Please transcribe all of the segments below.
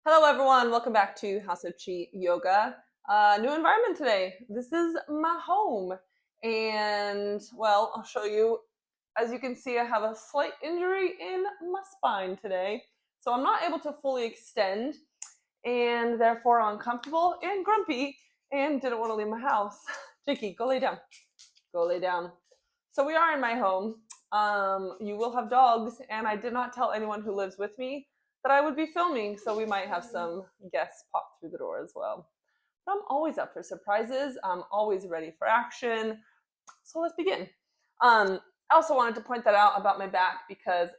Hello everyone, welcome back to House of Chi Yoga. New environment today. This is my home. And well, I'll show you. As you can see, I have a slight injury in my spine today. So I'm not able to fully extend and therefore uncomfortable and grumpy and didn't want to leave my house. Jakey, go lay down. Go lay down. So we are in my home. You will have dogs, and I did not tell anyone who lives with me that I would be filming, so we might have some guests pop through the door as well. But I'm always up for surprises. I'm always ready for action. So let's begin. I also wanted to point that out about my back because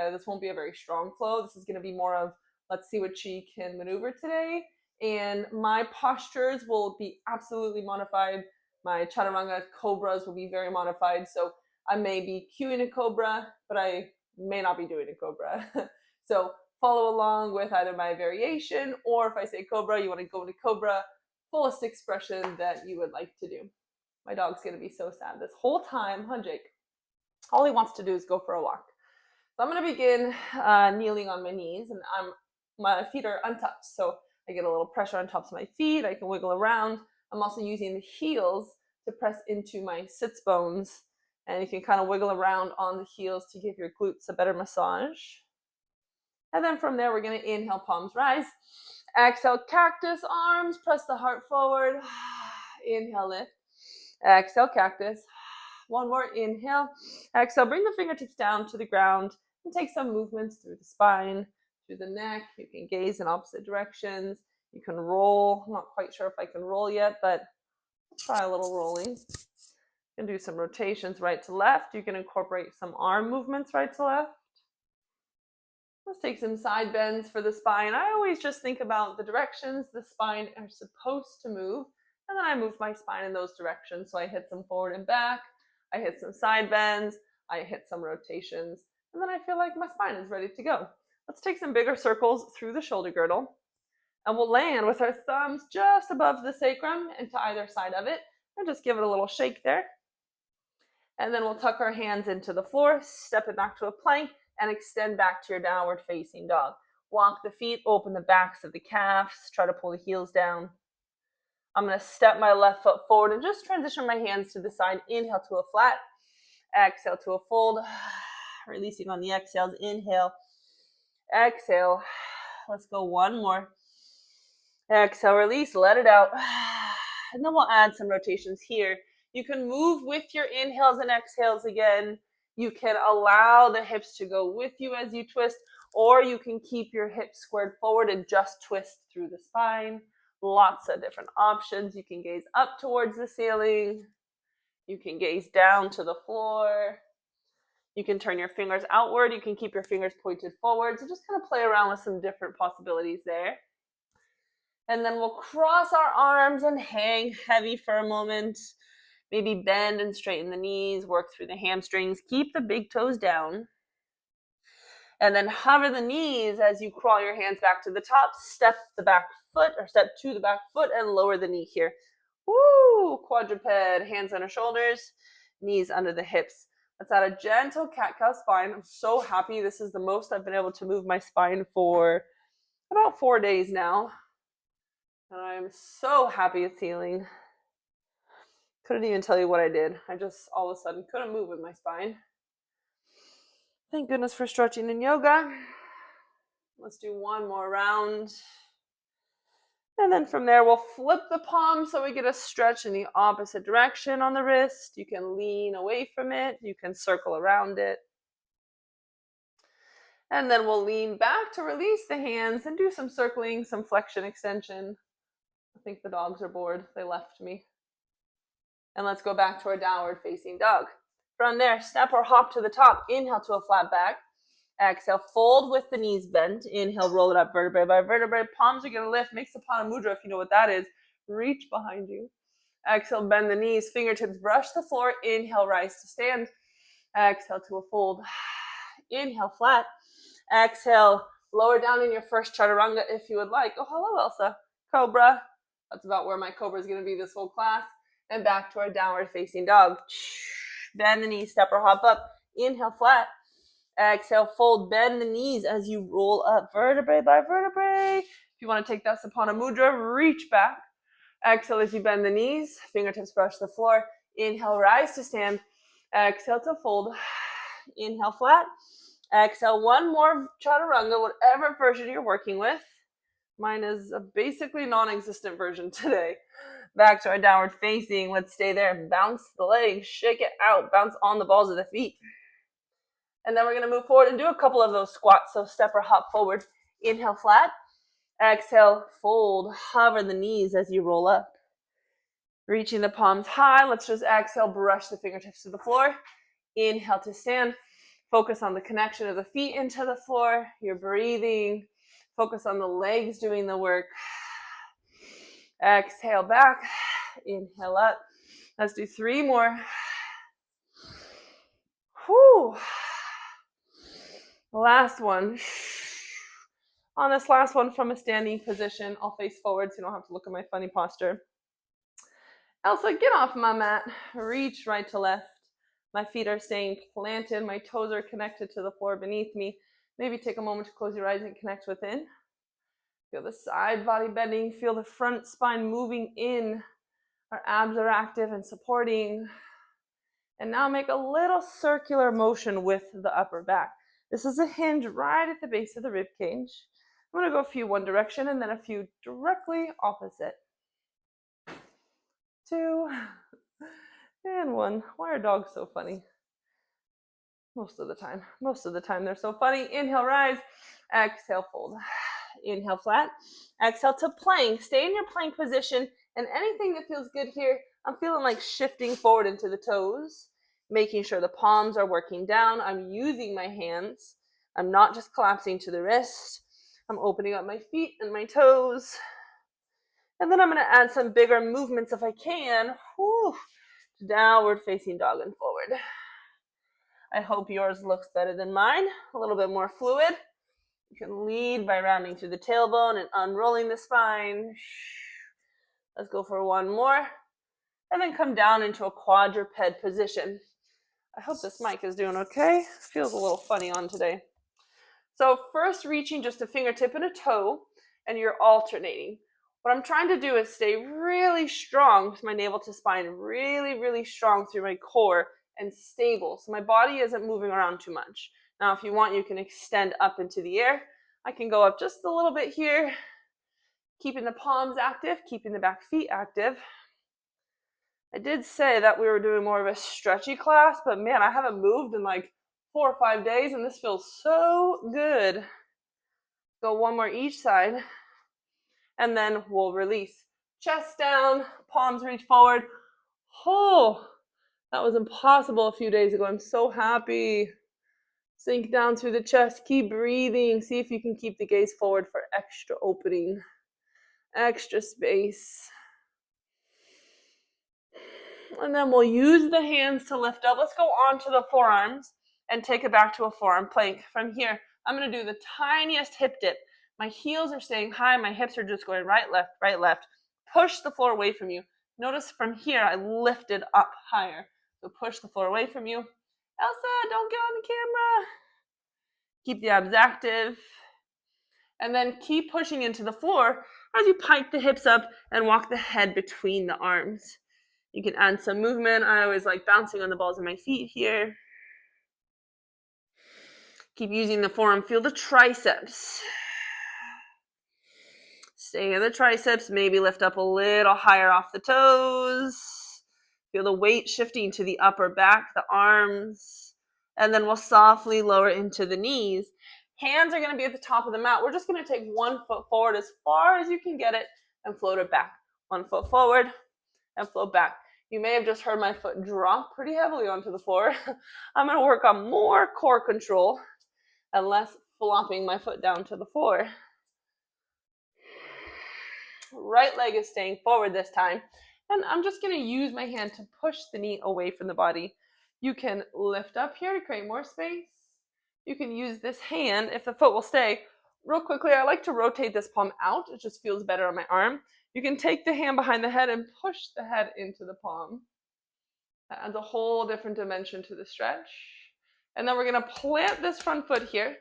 this won't be a very strong flow. This is going to be more of let's see what she can maneuver today. And my postures will be absolutely modified. My chaturanga cobras will be very modified. So I may be cueing a cobra, but I may not be doing a cobra. So follow along with either my variation, or if I say cobra, you want to go into cobra, fullest expression that you would like to do. My dog's going to be so sad this whole time, huh, Jake? All he wants to do is go for a walk. So I'm going to begin kneeling on my knees, and my feet are untouched. So I get a little pressure on tops of my feet. I can wiggle around. I'm also using the heels to press into my sits bones. And you can kind of wiggle around on the heels to give your glutes a better massage. And then from there, we're going to inhale, palms rise. Exhale, cactus arms. Press the heart forward. Inhale, lift. Exhale, cactus. One more inhale. Exhale, bring the fingertips down to the ground and take some movements through the spine, through the neck. You can gaze in opposite directions. You can roll. I'm not quite sure if I can roll yet, but try a little rolling. You can do some rotations right to left. You can incorporate some arm movements right to left. Let's take some side bends for the spine. I always just think about the directions the spine are supposed to move, and then I move my spine in those directions. So I hit some forward and back, I hit some side bends, I hit some rotations, and then I feel like my spine is ready to go. Let's take some bigger circles through the shoulder girdle, and we'll land with our thumbs just above the sacrum and to either side of it, and just give it a little shake there. And then we'll tuck our hands into the floor, step it back to a plank, and extend back to your downward facing dog. Walk the feet, open the backs of the calves, try to pull the heels down. I'm going to step my left foot forward and just transition my hands to the side. Inhale to a flat, exhale to a fold, releasing on the exhales. Inhale, exhale. Let's go one more. Exhale, release, let it out. And then we'll add some rotations here. You can move with your inhales and exhales again. You can allow the hips to go with you as you twist, or you can keep your hips squared forward and just twist through the spine. Lots of different options. You can gaze up towards the ceiling. You can gaze down to the floor. You can turn your fingers outward. You can keep your fingers pointed forward. So just kind of play around with some different possibilities there. And then we'll cross our arms and hang heavy for a moment. Maybe bend and straighten the knees, work through the hamstrings. Keep the big toes down. And then hover the knees as you crawl your hands back to the top. Step the back foot, or step to the back foot and lower the knee here. Woo! Quadruped, hands on our shoulders, knees under the hips. Let's add a gentle cat-cow spine. I'm so happy. This is the most I've been able to move my spine for about 4 days now. And I'm so happy it's healing. Couldn't even tell you what I did. I just all of a sudden couldn't move with my spine. Thank goodness for stretching and yoga. Let's do one more round. And then from there, we'll flip the palm so we get a stretch in the opposite direction on the wrist. You can lean away from it. You can circle around it. And then we'll lean back to release the hands and do some circling, some flexion extension. I think the dogs are bored. They left me. And let's go back to our downward facing dog. From there, step or hop to the top. Inhale to a flat back. Exhale, fold with the knees bent. Inhale, roll it up vertebrae by vertebrae. Palms are going to lift. Make Sapana Mudra if you know what that is. Reach behind you. Exhale, bend the knees. Fingertips brush the floor. Inhale, rise to stand. Exhale to a fold. Inhale, flat. Exhale, lower down in your first chaturanga if you would like. Oh, hello, Elsa. Cobra. That's about where my cobra is going to be this whole class. And back to our downward facing dog. Bend the knees, step or hop up. Inhale, flat. Exhale, fold, bend the knees as you roll up vertebrae by vertebrae. If If you want to take that Sapana Mudra, reach back. Exhale as you bend the knees, fingertips brush the floor. Inhale, rise to stand. Exhale to fold. Inhale, flat. Exhale, one more chaturanga, whatever version you're working with. Mine is a basically non-existent version today. Back to our downward facing. Let's stay there. Bounce the legs, shake it out, bounce on the balls of the feet. And then we're going to move forward and do a couple of those squats. So step or hop forward. Inhale, flat. Exhale, fold. Hover the knees as you roll up. Reaching the palms high. Let's just exhale, brush the fingertips to the floor. Inhale to stand. Focus on the connection of the feet into the floor. You're breathing. Focus on the legs doing the work. Exhale back. Inhale up. Let's do 3 more. Whew. Last one. On this last one from a standing position, I'll face forward so you don't have to look at my funny posture. Elsa, get off my mat. Reach right to left. My feet are staying planted. My toes are connected to the floor beneath me. Maybe take a moment to close your eyes and connect within. Feel the side body bending. Feel the front spine moving in. Our abs are active and supporting. And now make a little circular motion with the upper back. This is a hinge right at the base of the rib cage. I'm going to go a few one direction and then a few directly opposite. 2 and 1. Why are dogs so funny? Most of the time they're so funny. Inhale, rise. Exhale, fold. Inhale, flat. Exhale to plank. Stay in your plank position. And anything that feels good here, I'm feeling like shifting forward into the toes, making sure the palms are working down. I'm using my hands. I'm not just collapsing to the wrist. I'm opening up my feet and my toes. And then I'm going to add some bigger movements if I can. Whew. Downward facing dog and forward. I hope yours looks better than mine. A little bit more fluid. You can lead by rounding through the tailbone and unrolling the spine. Let's go for 1 more. And then come down into a quadruped position. I hope this mic is doing okay. Feels a little funny on today. So first reaching just a fingertip and a toe, and you're alternating. What I'm trying to do is stay really strong with my navel to spine, really, really strong through my core and stable. So my body isn't moving around too much. Now, if you want, you can extend up into the air. I can go up just a little bit here, keeping the palms active, keeping the back feet active. I did say that we were doing more of a stretchy class, but man, I haven't moved in like 4 or 5 days, and this feels so good. Go 1 more each side, and then we'll release. Chest down, palms reach forward. Oh, that was impossible a few days ago. I'm so happy. Sink down through the chest. Keep breathing. See if you can keep the gaze forward for extra opening, extra space. And then we'll use the hands to lift up. Let's go on to the forearms and take it back to a forearm plank. From here, I'm going to do the tiniest hip dip. My heels are staying high. My hips are just going right, left, right, left. Push the floor away from you. Notice from here, I lifted up higher. So push the floor away from you. Elsa, don't get on the camera. Keep the abs active. And then keep pushing into the floor as you pike the hips up and walk the head between the arms. You can add some movement. I always like bouncing on the balls of my feet here. Keep using the forearm. Feel the triceps. Stay in the triceps. Maybe lift up a little higher off the toes. Feel the weight shifting to the upper back, the arms. And then we'll softly lower into the knees. Hands are going to be at the top of the mat. We're just going to take 1 foot forward as far as you can get it and float it back. 1 foot forward and float back. You may have just heard my foot drop pretty heavily onto the floor. I'm going to work on more core control and less flopping my foot down to the floor. Right leg is staying forward this time. And I'm just going to use my hand to push the knee away from the body. You can lift up here to create more space. You can use this hand if the foot will stay. Real quickly, I like to rotate this palm out. It just feels better on my arm. You can take the hand behind the head and push the head into the palm. That adds a whole different dimension to the stretch. And then we're going to plant this front foot here.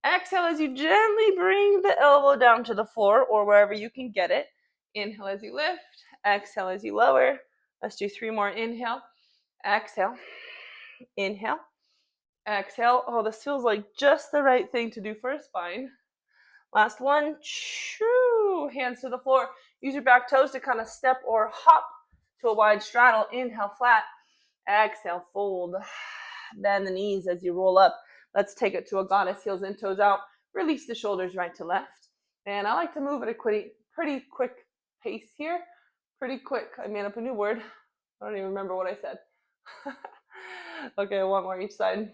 Exhale as you gently bring the elbow down to the floor or wherever you can get it. Inhale as you lift. Exhale as you lower. Let's do 3 more. Inhale. Exhale. Inhale. Exhale. Oh, this feels like just the right thing to do for a spine. Last one. Choo. Hands to the floor. Use your back toes to kind of step or hop to a wide straddle. Inhale, flat. Exhale, fold. Bend the knees as you roll up. Let's take it to a goddess, heels and toes out. Release the shoulders right to left. And I like to move at a pretty quick pace here. Pretty quick. I made up a new word. I don't even remember what I said. Okay, one more each side.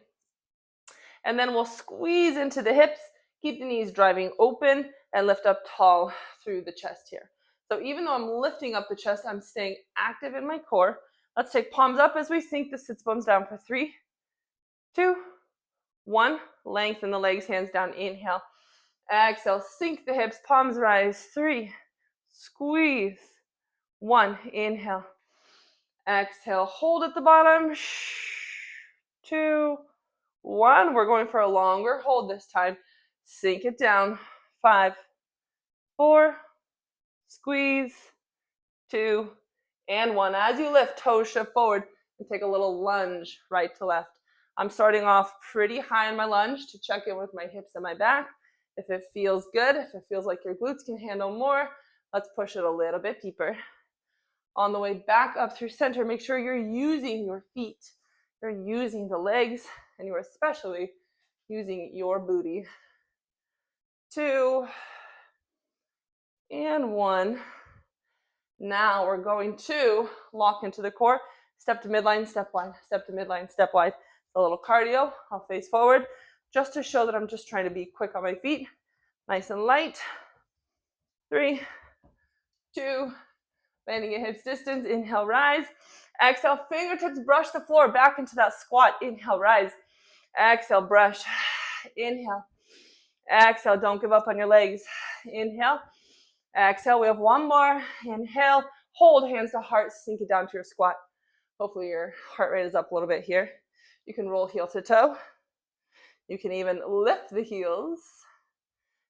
And then we'll squeeze into the hips. Keep the knees driving open and lift up tall through the chest here. So even though I'm lifting up the chest, I'm staying active in my core. Let's take palms up as we sink the sits bones down for 3, 2, 1. Lengthen the legs, hands down. Inhale. Exhale. Sink the hips. Palms rise. 3. Squeeze. 1. Inhale. Exhale. Hold at the bottom. 2, 1. We're going for a longer hold this time. Sink it down. 5, 4. Squeeze. 2, and 1. As you lift, toes shift forward and take a little lunge right to left. I'm starting off pretty high in my lunge to check in with my hips and my back. If it feels good, if it feels like your glutes can handle more, let's push it a little bit deeper. On the way back up through center, make sure you're using your feet. You're using the legs, and you're especially using your booty. 2, and 1. Now we're going to lock into the core. Step to midline, step wide. Step to midline, step wide. A little cardio. I'll face forward just to show that I'm just trying to be quick on my feet. Nice and light. 3, 2, landing at hips distance. Inhale, rise. Exhale, fingertips brush the floor back into that squat. Inhale, rise. Exhale, brush. Inhale. Exhale, don't give up on your legs. Inhale. Exhale, we have 1 more. Inhale, hold, hands to heart, sink it down to your squat. Hopefully your heart rate is up a little bit here. You can roll heel to toe. You can even lift the heels.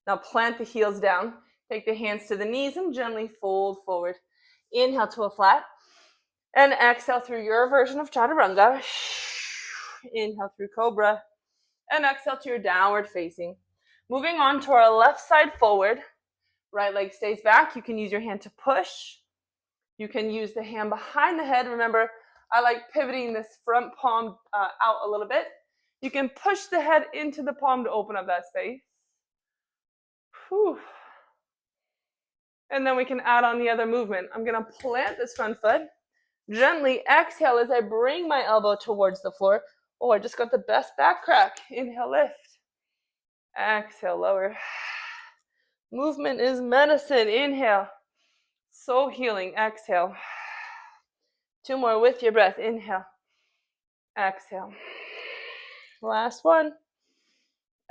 Now plant the heels down. Take the hands to the knees and gently fold forward. Inhale to a flat. And exhale through your version of chaturanga. Inhale through cobra. And exhale to your downward facing. Moving on to our left side forward. Right leg stays back. You can use your hand to push. You can use the hand behind the head. Remember, I like pivoting this front palm out a little bit. You can push the head into the palm to open up that space. Whew. And then we can add on the other movement. I'm going to plant this front foot. Gently exhale as I bring my elbow towards the floor. Oh, I just got the best back crack. Inhale, lift. Exhale, lower. Movement is medicine. Inhale. So healing. Exhale. 2 more with your breath. Inhale. Exhale. Last one.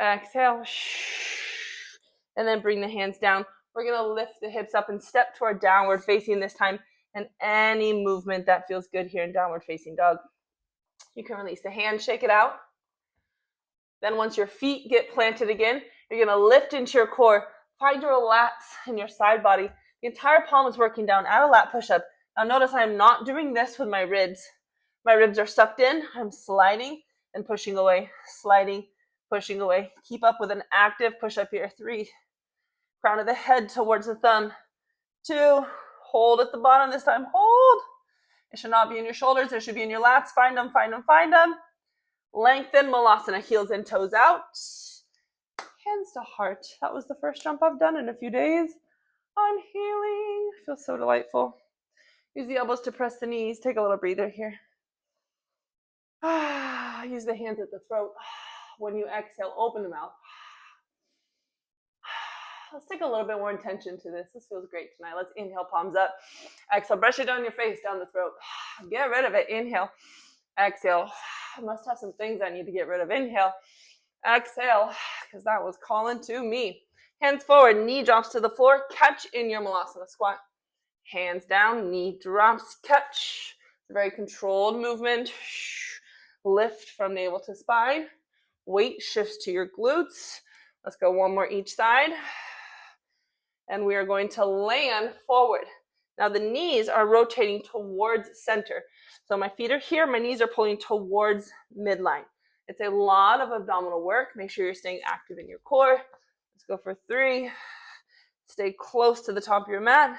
Exhale. And then bring the hands down. We're going to lift the hips up and step to our downward facing this time. And any movement that feels good here in downward facing dog. You can release the hand, shake it out. Then once your feet get planted again, you're going to lift into your core. Find your lats and your side body. The entire palm is working down. Add a lat push-up. Now notice I'm not doing this with my ribs. My ribs are sucked in. I'm sliding and pushing away. Sliding, pushing away. Keep up with an active push-up here. 3. Crown of the head towards the thumb. 2. Hold at the bottom this time. Hold. It should not be in your shoulders. It should be in your lats. Find them, find them, find them. Lengthen Malasana. Heels and toes out. Hands to heart. That was the first jump I've done in a few days. I'm healing. Feels so delightful. Use the elbows to press the knees. Take a little breather here. Use the hands at the throat. When you exhale, open the mouth. Let's take a little bit more intention to this. This feels great tonight. Let's inhale, palms up. Exhale, brush it down your face, down the throat. Get rid of it. Inhale. Exhale. I must have some things I need to get rid of. Inhale. Exhale, because that was calling to me. Hands forward, knee drops to the floor. Catch in your Malasana squat. Hands down, knee drops, catch. It's a very controlled movement. Lift from navel to spine. Weight shifts to your glutes. Let's go one more each side. And we are going to land forward. Now the knees are rotating towards center. So my feet are here, my knees are pulling towards midline. It's a lot of abdominal work. Make sure you're staying active in your core. Let's go for 3. Stay close to the top of your mat.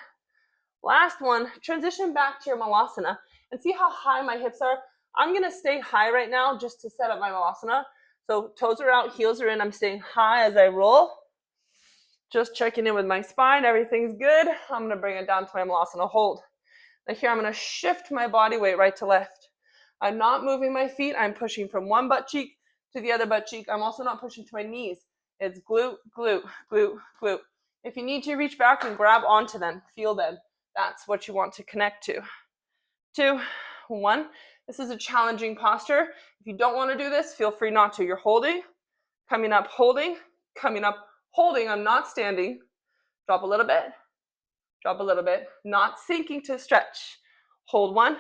Last one, transition back to your malasana and see how high my hips are. I'm gonna stay high right now just to set up my malasana. So toes are out, heels are in. I'm staying high as I roll. Just checking in with my spine. Everything's good. I'm going to bring it down to my malasana hold. Now here I'm going to shift my body weight right to left. I'm not moving my feet. I'm pushing from one butt cheek to the other butt cheek. I'm also not pushing to my knees. It's glute, glute, glute, glute. If you need to, reach back and grab onto them. Feel them. That's what you want to connect to. 2, 1. This is a challenging posture. If you don't want to do this, feel free not to. You're holding, coming up, holding, coming up, holding. I'm not standing. Drop a little bit. Drop a little bit. Not sinking to stretch. Hold 1.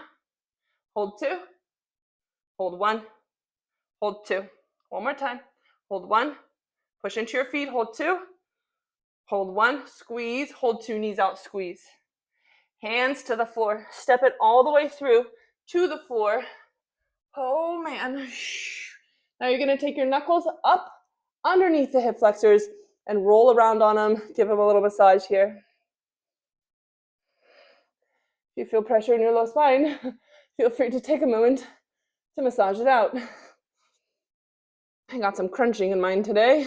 Hold 2. Hold 1. Hold 2. One more time. Hold 1. Push into your feet. Hold 2. Hold 1. Squeeze. Hold 2. Knees out. Squeeze. Hands to the floor. Step it all the way through to the floor. Oh man. Now you're going to take your knuckles up underneath the hip flexors and roll around on them. Give them a little massage here. If you feel pressure in your low spine, feel free to take a moment to massage it out. I got some crunching in mine today.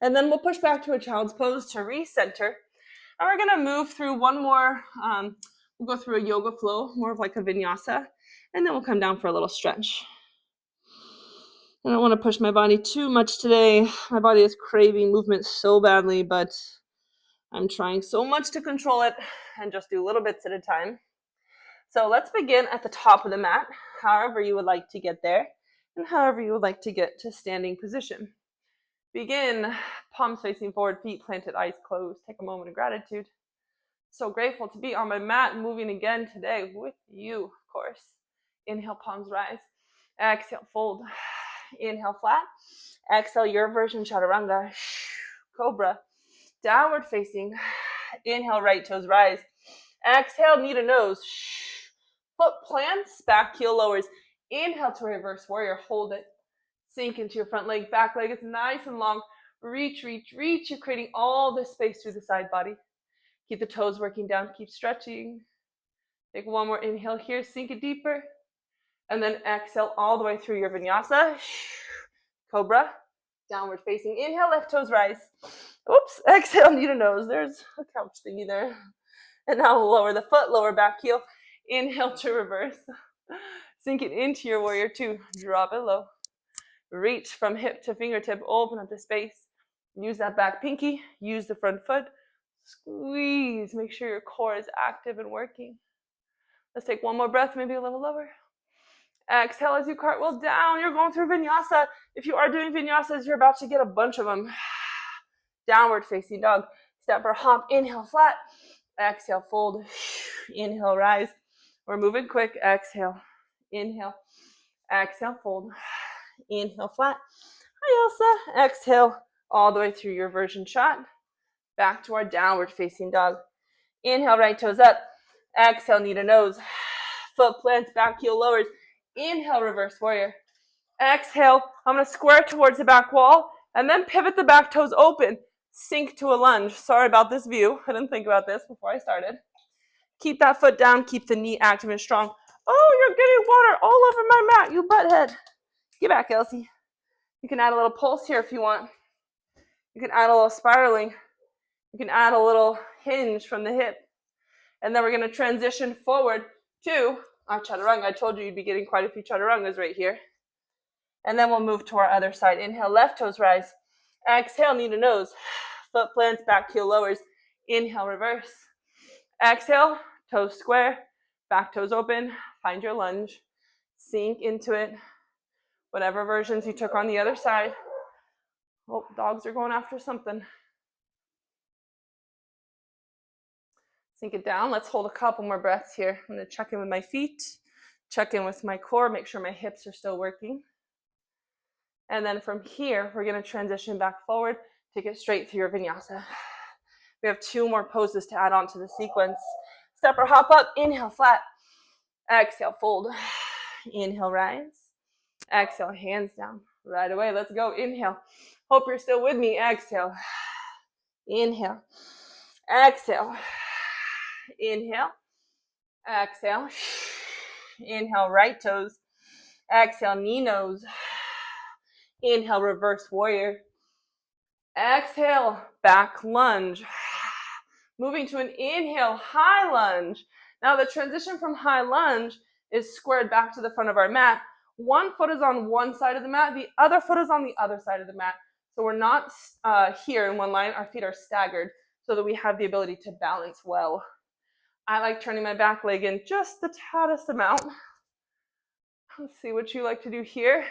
And then we'll push back to a child's pose to recenter. And we're going to move through one more, we'll go through a yoga flow, more of like a vinyasa, and then we'll come down for a little stretch. I don't want to push my body too much today. My body is craving movement so badly, but I'm trying so much to control it and just do little bits at a time. So let's begin at the top of the mat, however you would like to get there, and however you would like to get to standing position. Begin, palms facing forward, feet planted, eyes closed. Take a moment of gratitude. So grateful to be on my mat, moving again today with you, of course. Inhale, palms rise. Exhale, fold. Inhale, flat. Exhale, your version, chaturanga. Cobra. Downward facing. Inhale, right toes rise. Exhale, knee to nose. Foot plants, back heel lowers. Inhale to reverse warrior. Hold it. Sink into your front leg, back leg. It's nice and long. Reach, reach, reach. You're creating all this space through the side body. Keep the toes working down. Keep stretching. Take one more inhale here. Sink it deeper. And then exhale all the way through your vinyasa. Cobra. Downward facing. Inhale, left toes rise. Oops. Exhale, knee to nose. There's a couch thingy there. And now lower the foot, lower back heel. Inhale to reverse. Sink it into your warrior 2. Drop it low. Reach from hip to fingertip. Open up the space. Use that back pinky. Use the front foot. Squeeze. Make sure your core is active and working. Let's take one more breath, maybe a little lower. Exhale as you cartwheel down. You're going through vinyasa. If you are doing vinyasas, you're about to get a bunch of them. Downward facing dog. Step or hop. Inhale, flat. Exhale, fold. Inhale, rise. We're moving quick. Exhale. Inhale. Exhale, fold. Inhale, flat. Hi, Elsa. Exhale all the way through your version shot. Back to our downward facing dog. Inhale, right toes up. Exhale, knee to nose. Foot plants, back heel lowers. Inhale, reverse warrior. Exhale, I'm going to square towards the back wall and then pivot the back toes open. Sink to a lunge. Sorry about this view. I didn't think about this before I started. Keep that foot down. Keep the knee active and strong. Oh, you're getting water all over my mat, you butthead. Get back, Elsie. You can add a little pulse here if you want. You can add a little spiraling. You can add a little hinge from the hip. And then we're going to transition forward to our chaturanga. I told you you'd be getting quite a few chaturangas right here. And then we'll move to our other side. Inhale, left toes rise. Exhale, knee to nose. Foot plants, back heel lowers. Inhale, reverse. Exhale, toes square. Back toes open. Find your lunge. Sink into it. Whatever versions you took on the other side. Oh, dogs are going after something. Sink it down. Let's hold a couple more breaths here. I'm going to check in with my feet. Check in with my core. Make sure my hips are still working. And then from here, we're going to transition back forward, take it straight through your vinyasa. We have 2 more poses to add on to the sequence. Step or hop up, inhale, flat. Exhale, fold. Inhale, rise. Exhale, hands down. Right away, let's go. Inhale. Hope you're still with me. Exhale. Inhale. Exhale. Inhale. Exhale. Inhale, right toes. Exhale, knee nose. Inhale, reverse warrior. Exhale, back lunge. Moving to an inhale, high lunge. Now the transition from high lunge is squared back to the front of our mat. One foot is on one side of the mat, the other foot is on the other side of the mat. So we're not here in one line, our feet are staggered so that we have the ability to balance well. I like turning my back leg in just the tattest amount. Let's see what you like to do here.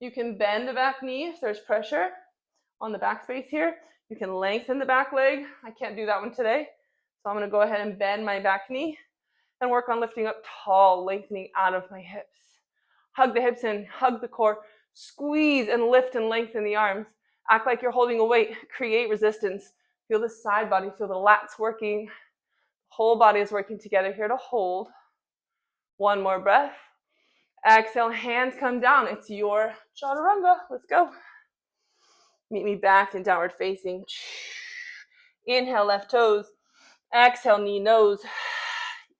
You can bend the back knee if there's pressure on the back space here. You can lengthen the back leg. I can't do that one today. So I'm going to go ahead and bend my back knee and work on lifting up tall, lengthening out of my hips. Hug the hips in, hug the core, squeeze and lift and lengthen the arms. Act like you're holding a weight, create resistance. Feel the side body, feel the lats working. Whole body is working together here to hold. One more breath. Exhale, hands come down. It's your chaturanga. Let's go. Meet me back in downward facing. Inhale, left toes. Exhale, knee nose.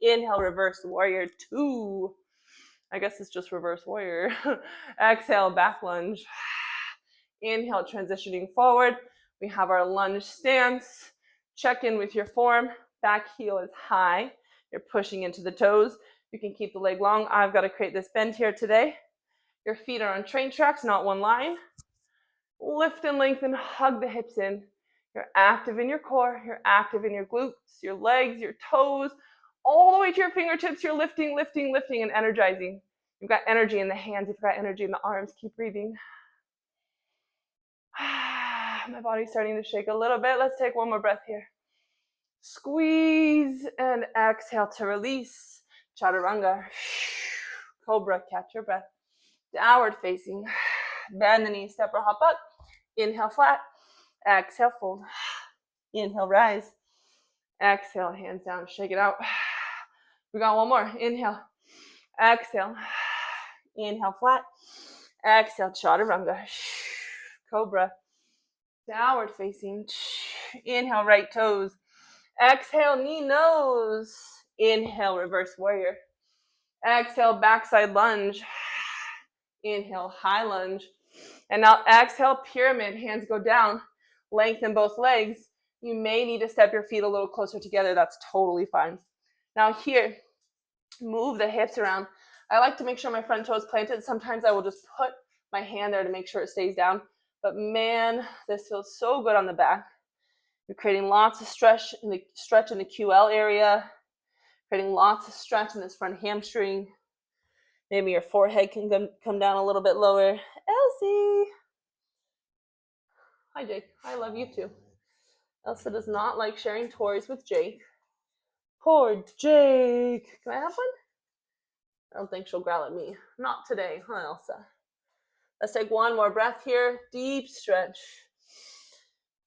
Inhale, reverse warrior 2. I guess it's just reverse warrior. Exhale, back lunge. Inhale, transitioning forward. We have our lunge stance. Check in with your form. Back heel is high. You're pushing into the toes. You can keep the leg long. I've got to create this bend here today. Your feet are on train tracks, not one line. Lift and lengthen, hug the hips in. You're active in your core, you're active in your glutes, your legs, your toes, all the way to your fingertips. You're lifting, lifting, lifting, and energizing. You've got energy in the hands, you've got energy in the arms. Keep breathing. My body's starting to shake a little bit. Let's take one more breath here. Squeeze and exhale to release. Chaturanga. Cobra, catch your breath. Downward facing. Bend the knees, step or hop up. Inhale, flat. Exhale, fold. Inhale, rise. Exhale, hands down, shake it out. We got one more. Inhale. Exhale. Inhale, flat. Exhale, chaturanga. Cobra. Downward facing. Inhale, right toes. Exhale, knee nose. Inhale, reverse warrior. Exhale, backside lunge. Inhale, high lunge. And now exhale, pyramid. Hands go down. Lengthen both legs. You may need to step your feet a little closer together. That's totally fine. Now here, move the hips around. I like to make sure my front toe is planted. Sometimes I will just put my hand there to make sure it stays down. But man, this feels so good on the back. You're creating lots of stretch in the QL area. Creating lots of stretch in this front hamstring. Maybe your forehead can come down a little bit lower. Elsie. Hi, Jake. I love you too. Elsa does not like sharing toys with Jake. Poor Jake. Can I have one? I don't think she'll growl at me. Not today, huh, Elsa? Let's take one more breath here. Deep stretch.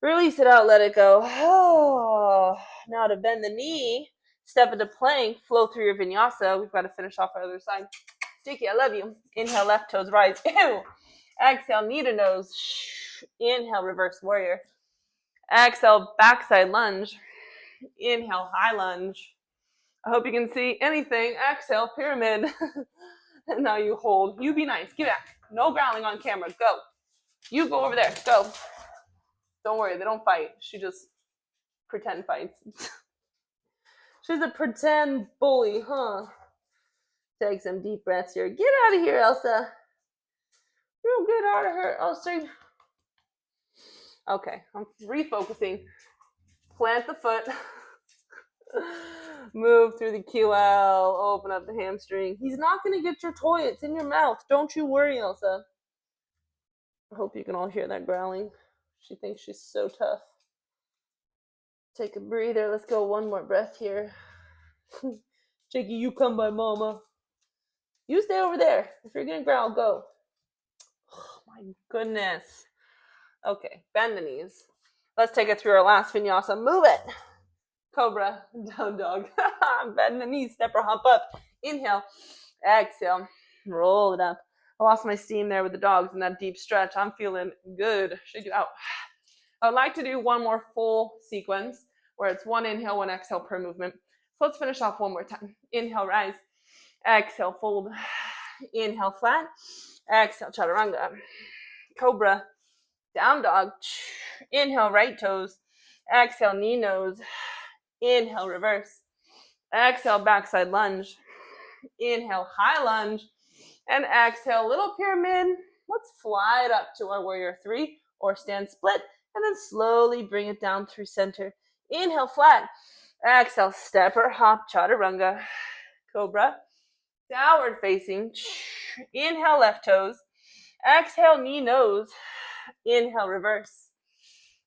Release it out, let it go. Oh, now to bend the knee, step into plank, flow through your vinyasa. We've got to finish off our other side. Jakey, I love you. Inhale, left toes rise. Ew. Exhale, knee to nose. Inhale, reverse warrior. Exhale, backside lunge. Inhale, high lunge. I hope you can see anything. Exhale, pyramid. And now you hold. You be nice. Get back. No growling on camera. Go. You go over there. Go. Don't worry. They don't fight. She just pretend fights. She's a pretend bully, huh? Take some deep breaths here. Get out of here, Elsa. You don't get out of here, Elsa. Okay, I'm refocusing. Plant the foot. Move through the QL. Open up the hamstring. He's not going to get your toy. It's in your mouth. Don't you worry, Elsa. I hope you can all hear that growling. She thinks she's so tough. Take a breather. Let's go one more breath here. Jakey, you come by mama. You stay over there. If you're going to growl, go. Oh my My goodness. Okay, bend the knees. Let's take it through our last vinyasa. Move it. Cobra, down dog. Bend the knees, step or hop up. Inhale, exhale, roll it up. I lost my steam there with the dogs in that deep stretch. I'm feeling good. Shake you out. I would like to do one more full sequence where it's one inhale, one exhale per movement. So let's finish off one more time. Inhale, rise. Exhale, fold. Inhale, flat. Exhale, chaturanga. Cobra, down dog. Inhale, right toes. Exhale, knee nose. Inhale, reverse. Exhale, backside lunge. Inhale, high lunge. And exhale, little pyramid. Let's fly it up to our warrior three or stand split. And then slowly bring it down through center. Inhale, flat. Exhale, step or hop, chaturanga. Cobra. Downward facing. Inhale, left toes. Exhale, knee nose. Inhale, reverse.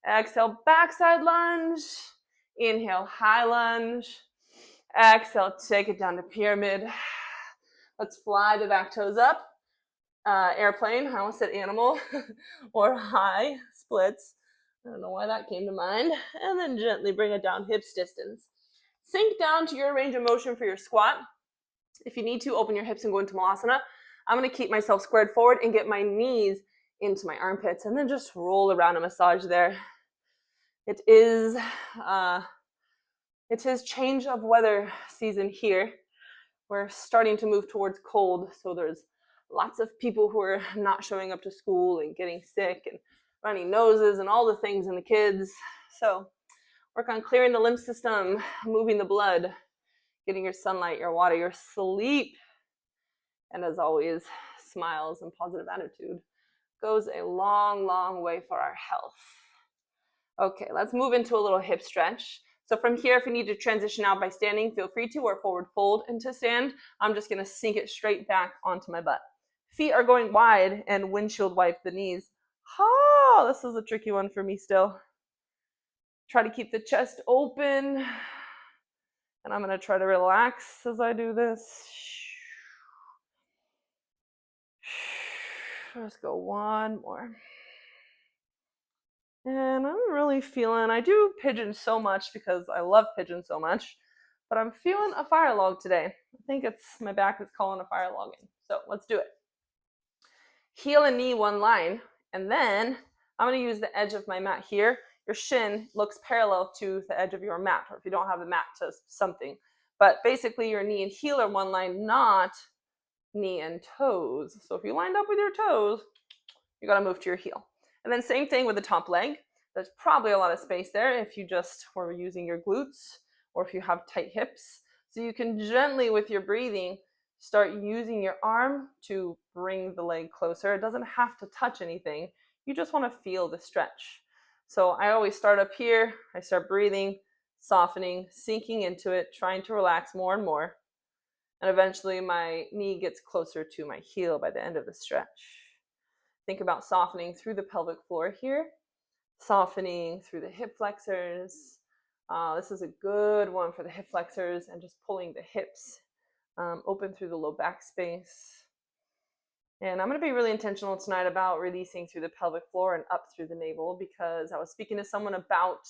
Exhale, backside lunge. Inhale, high lunge. Exhale, take it down to pyramid. Let's fly the back toes up. Airplane, I almost said animal, or high splits. I don't know why that came to mind. And then gently bring it down, hips distance. Sink down to your range of motion for your squat. If you need to, open your hips and go into Malasana. I'm going to keep myself squared forward and get my knees into my armpits and then just roll around a massage there. It is change of weather season here. We're starting to move towards cold, so there's lots of people who are not showing up to school and getting sick and runny noses and all the things in the kids. So work on clearing the lymph system, moving the blood, getting your sunlight, your water, your sleep. And as always, smiles and positive attitude goes a long, long way for our health. Okay, let's move into a little hip stretch. So from here, if you need to transition out by standing, feel free to, or forward fold into stand. I'm just gonna sink it straight back onto my butt. Feet are going wide and windshield wipe the knees. Oh, this is a tricky one for me still. Try to keep the chest open. And I'm gonna try to relax as I do this. Let's go one more. And I'm really feeling, I do pigeon so much because I love pigeon so much, but I'm feeling a fire log today. I think it's my back is calling a fire log in. So let's do it. Heel and knee one line, and then I'm going to use the edge of my mat here. Your shin looks parallel to the edge of your mat, or if you don't have a mat, to something. But basically your knee and heel are one line, not knee and toes. So if you lined up with your toes, you got to move to your heel. And then same thing with the top leg. There's probably a lot of space there if you just were using your glutes or if you have tight hips. So you can gently, with your breathing, start using your arm to bring the leg closer. It doesn't have to touch anything. You just want to feel the stretch. So I always start up here. I start breathing, softening, sinking into it, trying to relax more and more. And eventually my knee gets closer to my heel by the end of the stretch. Think about softening through the pelvic floor here, softening through the hip flexors. This is a good one for the hip flexors and just pulling the hips open through the low back space. And I'm going to be really intentional tonight about releasing through the pelvic floor and up through the navel, because I was speaking to someone about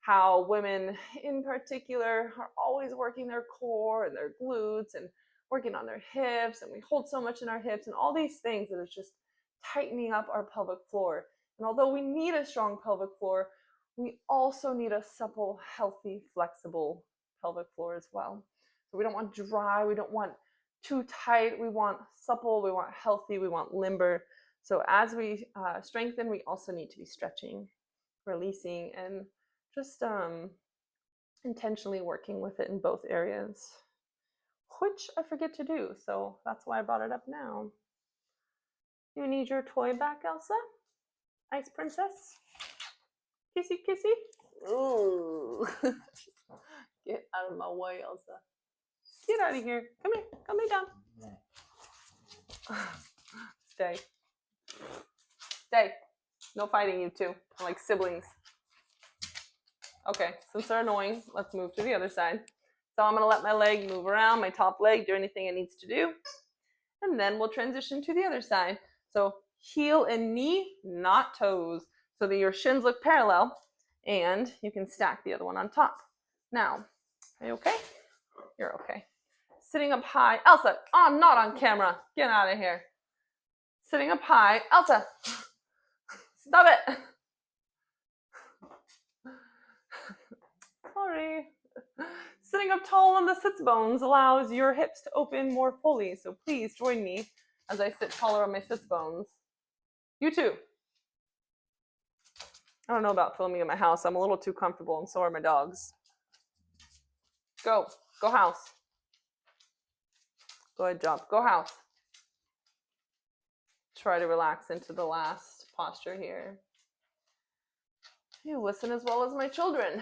how women in particular are always working their core and their glutes and working on their hips, and we hold so much in our hips and all these things that is just tightening up our pelvic floor. And although we need a strong pelvic floor, we also need a supple, healthy, flexible pelvic floor as well. So we don't want dry, we don't want too tight, we want supple, we want healthy, we want limber. So as we strengthen, we also need to be stretching, releasing, and just intentionally working with it in both areas, which I forget to do. So that's why I brought it up now. You need your toy back, Elsa? Ice princess? Kissy, kissy? Ooh. Get out of my way, Elsa. Get out of here. Come here. Come lay down. Stay. Stay. No fighting, you two. I'm like siblings. Okay, since they're annoying, let's move to the other side. So I'm going to let my leg move around, my top leg, do anything it needs to do. And then we'll transition to the other side. So heel and knee, not toes, so that your shins look parallel and you can stack the other one on top. Now, are you okay? You're okay. Sitting up high. Elsa, I'm not on camera. Get out of here. Sitting up high. Elsa, stop it. Sorry. Sitting up tall on the sits bones allows your hips to open more fully, so please join me as I sit taller on my sits bones. You too. I don't know about filming in my house. I'm a little too comfortable, and so are my dogs. Go. Go house. Go ahead, jump. Go house. Try to relax into the last posture here. You listen as well as my children.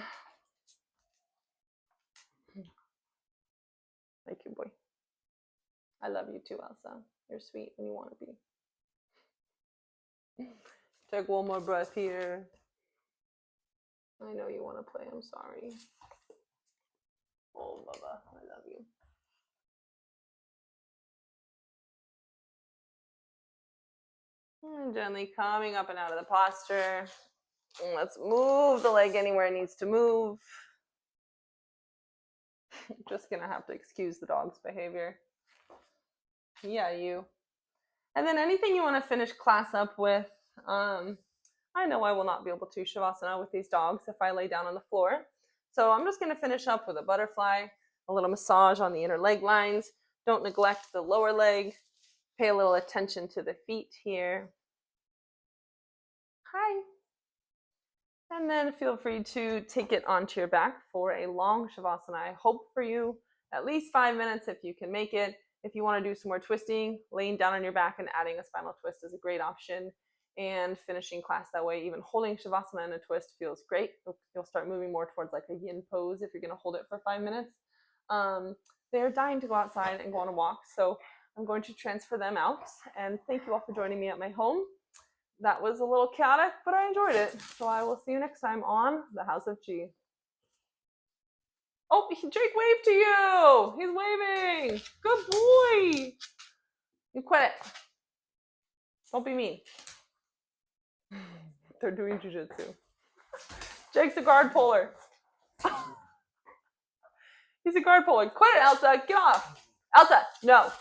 Thank you, boy. I love you too, Elsa. You're sweet when you want to be. Take one more breath here. I know you want to play. I'm sorry. Oh, Bubba, I love you. And gently coming up and out of the posture. And let's move the leg anywhere it needs to move. Just gonna have to excuse the dog's behavior. Yeah, you. And then anything you want to finish class up with. I know I will not be able to Shavasana with these dogs if I lay down on the floor. So I'm just going to finish up with a butterfly, a little massage on the inner leg lines. Don't neglect the lower leg. Pay a little attention to the feet here. Hi. And then feel free to take it onto your back for a long Shavasana. I hope for you at least 5 minutes if you can make it. If you want to do some more twisting, laying down on your back and adding a spinal twist is a great option. And finishing class that way, even holding Shavasana in a twist feels great. You'll start moving more towards like a yin pose if you're going to hold it for 5 minutes. They're dying to go outside and go on a walk, so I'm going to transfer them out. And thank you all for joining me at my home. That was a little chaotic, but I enjoyed it. So I will see you next time on the House of Chi. Oh, Jake waved to you. He's waving. Good boy. You quit it. Don't be mean. They're doing jujitsu. Jake's a guard puller. He's a guard puller. Quit it, Elsa. Get off. Elsa, no.